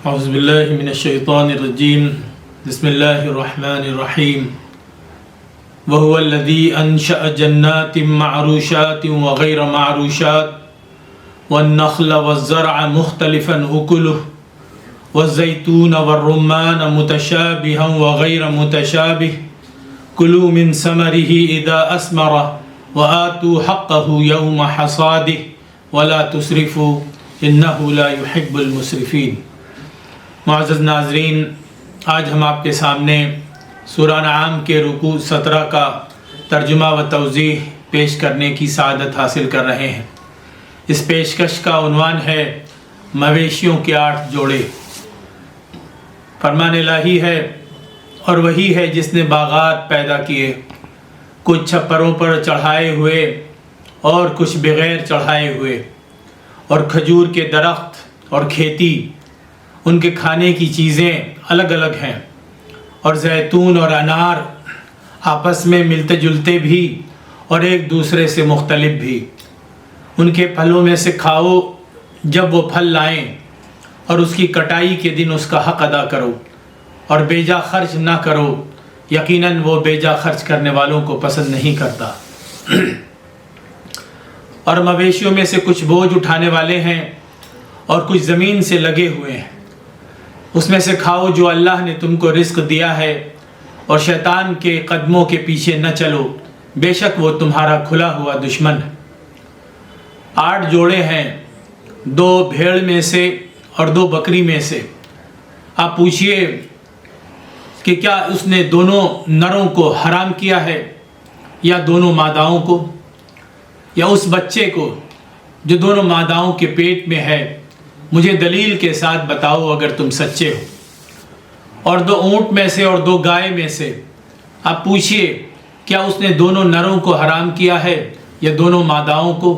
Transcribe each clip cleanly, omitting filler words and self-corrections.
اعوذ باللہ من الشیطان الرجیم بسم اللہ الرحمن الرحیم وهو الذی انشأ جنات معروشات وغیر معروشات والنخل والزرع مختلفا اکلہ والزیتون والرمان متشابہا وغیر متشابہ کلوا من ثمرہ اذا اثمر وآتوا حقہ یوم حصادہ ولا تسرفوا انہ لا يحب المسرفین۔ معزز ناظرین، آج ہم آپ کے سامنے سورہ انعام کے رکوع 17 کا ترجمہ و توضیح پیش کرنے کی سعادت حاصل کر رہے ہیں۔ اس پیشکش کا عنوان ہے مویشیوں کے 8 جوڑے۔ فرمان الہی ہے، اور وہی ہے جس نے باغات پیدا کیے، کچھ چھپروں پر چڑھائے ہوئے اور کچھ بغیر چڑھائے ہوئے، اور کھجور کے درخت اور کھیتی، ان کے کھانے کی چیزیں الگ الگ ہیں، اور زیتون اور انار آپس میں ملتے جلتے بھی اور ایک دوسرے سے مختلف بھی۔ ان کے پھلوں میں سے کھاؤ جب وہ پھل لائیں، اور اس کی کٹائی کے دن اس کا حق ادا کرو، اور بیجا خرچ نہ کرو، یقیناً وہ بیجا خرچ کرنے والوں کو پسند نہیں کرتا۔ اور مویشیوں میں سے کچھ بوجھ اٹھانے والے ہیں اور کچھ زمین سے لگے ہوئے ہیں، اس میں سے کھاؤ جو اللہ نے تم کو رزق دیا ہے، اور شیطان کے قدموں کے پیچھے نہ چلو، بے شک وہ تمہارا کھلا ہوا دشمن ہے۔ 8 جوڑے ہیں، 2 بھیڑ میں سے اور 2 بکری میں سے۔ آپ پوچھئے کہ کیا اس نے دونوں نروں کو حرام کیا ہے، یا دونوں ماداؤں کو، یا اس بچے کو جو دونوں ماداؤں کے پیٹ میں ہے؟ مجھے دلیل کے ساتھ بتاؤ اگر تم سچے ہو۔ اور 2 اونٹ میں سے اور 2 گائے میں سے۔ آپ پوچھئے کیا اس نے دونوں نروں کو حرام کیا ہے، یا دونوں ماداؤں کو،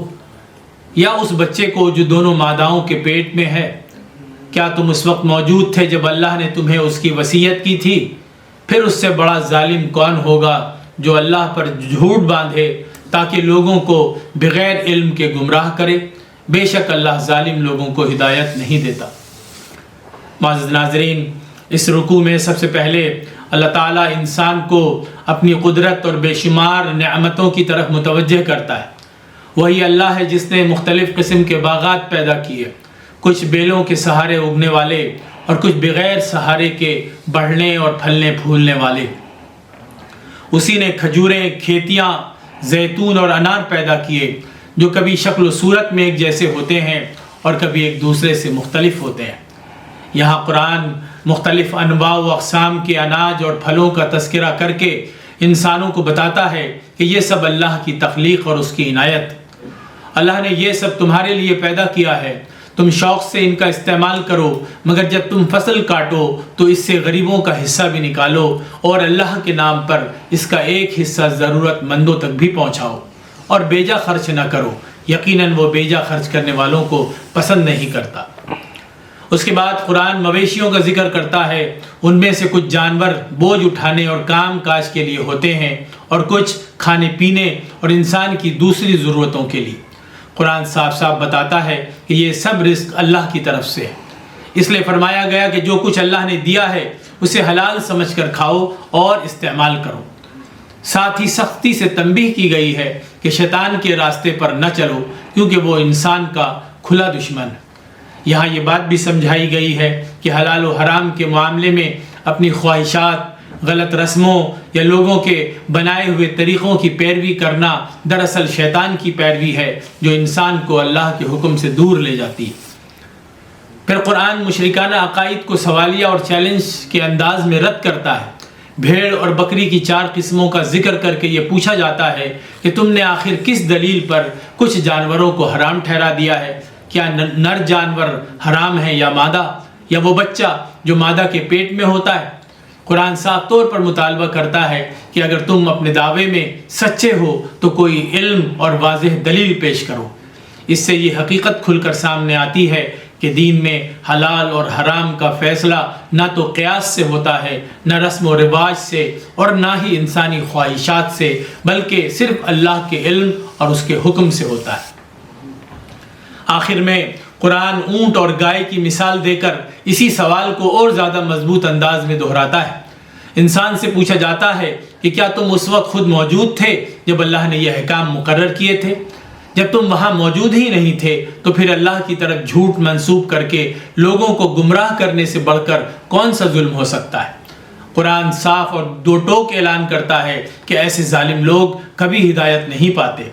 یا اس بچے کو جو دونوں ماداؤں کے پیٹ میں ہے؟ کیا تم اس وقت موجود تھے جب اللہ نے تمہیں اس کی وصیت کی تھی؟ پھر اس سے بڑا ظالم کون ہوگا جو اللہ پر جھوٹ باندھے تاکہ لوگوں کو بغیر علم کے گمراہ کرے؟ بے شک اللہ ظالم لوگوں کو ہدایت نہیں دیتا۔ معزز ناظرین، اس رکوع میں سب سے پہلے اللہ تعالیٰ انسان کو اپنی قدرت اور بے شمار نعمتوں کی طرف متوجہ کرتا ہے۔ وہی اللہ ہے جس نے مختلف قسم کے باغات پیدا کیے، کچھ بیلوں کے سہارے اگنے والے اور کچھ بغیر سہارے کے بڑھنے اور پھلنے پھولنے والے۔ اسی نے کھجوریں، کھیتیاں، زیتون اور انار پیدا کیے، جو کبھی شکل و صورت میں ایک جیسے ہوتے ہیں اور کبھی ایک دوسرے سے مختلف ہوتے ہیں۔ یہاں قرآن مختلف انواع و اقسام کے اناج اور پھلوں کا تذکرہ کر کے انسانوں کو بتاتا ہے کہ یہ سب اللہ کی تخلیق اور اس کی عنایت۔ اللہ نے یہ سب تمہارے لیے پیدا کیا ہے، تم شوق سے ان کا استعمال کرو، مگر جب تم فصل کاٹو تو اس سے غریبوں کا حصہ بھی نکالو، اور اللہ کے نام پر اس کا ایک حصہ ضرورت مندوں تک بھی پہنچاؤ، اور بیجا خرچ نہ کرو، یقیناً وہ بیجا خرچ کرنے والوں کو پسند نہیں کرتا۔ اس کے بعد قرآن مویشیوں کا ذکر کرتا ہے۔ ان میں سے کچھ جانور بوجھ اٹھانے اور کام کاج کے لیے ہوتے ہیں، اور کچھ کھانے پینے اور انسان کی دوسری ضرورتوں کے لیے۔ قرآن صاف صاف بتاتا ہے کہ یہ سب رزق اللہ کی طرف سے ہے، اس لیے فرمایا گیا کہ جو کچھ اللہ نے دیا ہے اسے حلال سمجھ کر کھاؤ اور استعمال کرو۔ ساتھ ہی سختی سے تنبیہ کی گئی ہے کہ شیطان کے راستے پر نہ چلو، کیونکہ وہ انسان کا کھلا دشمن ہے۔ یہاں یہ بات بھی سمجھائی گئی ہے کہ حلال و حرام کے معاملے میں اپنی خواہشات، غلط رسموں یا لوگوں کے بنائے ہوئے طریقوں کی پیروی کرنا دراصل شیطان کی پیروی ہے، جو انسان کو اللہ کے حکم سے دور لے جاتی ہے۔ پھر قرآن مشرکانہ عقائد کو سوالیہ اور چیلنج کے انداز میں رد کرتا ہے۔ بھیڑ اور بکری کی 4 قسموں کا ذکر کر کے یہ پوچھا جاتا ہے کہ تم نے آخر کس دلیل پر کچھ جانوروں کو حرام ٹھہرا دیا ہے؟ کیا نر جانور حرام ہے یا مادہ، یا وہ بچہ جو مادہ کے پیٹ میں ہوتا ہے؟ قرآن صاف طور پر مطالبہ کرتا ہے کہ اگر تم اپنے دعوے میں سچے ہو تو کوئی علم اور واضح دلیل پیش کرو۔ اس سے یہ حقیقت کھل کر سامنے آتی ہے کہ دین میں حلال اور حرام کا فیصلہ نہ تو قیاس سے ہوتا ہے، نہ رسم و رواج سے، اور نہ ہی انسانی خواہشات سے، بلکہ صرف اللہ کے علم اور اس کے حکم سے ہوتا ہے۔ آخر میں قرآن اونٹ اور گائے کی مثال دے کر اسی سوال کو اور زیادہ مضبوط انداز میں دہراتا ہے۔ انسان سے پوچھا جاتا ہے کہ کیا تم اس وقت خود موجود تھے جب اللہ نے یہ احکام مقرر کیے تھے؟ جب تم وہاں موجود ہی نہیں تھے تو پھر اللہ کی طرف جھوٹ منسوب کر کے لوگوں کو گمراہ کرنے سے بڑھ کر کون سا ظلم ہو سکتا ہے؟ قرآن صاف اور دو ٹوک اعلان کرتا ہے کہ ایسے ظالم لوگ کبھی ہدایت نہیں پاتے۔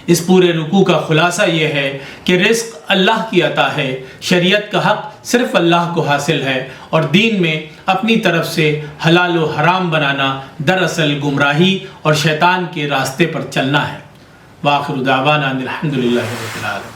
اس پورے رکوع کا خلاصہ یہ ہے کہ رزق اللہ کی عطا ہے، شریعت کا حق صرف اللہ کو حاصل ہے، اور دین میں اپنی طرف سے حلال و حرام بنانا دراصل گمراہی اور شیطان کے راستے پر چلنا ہے۔ وآخر دعوانا الحمدللہ رب العالمین۔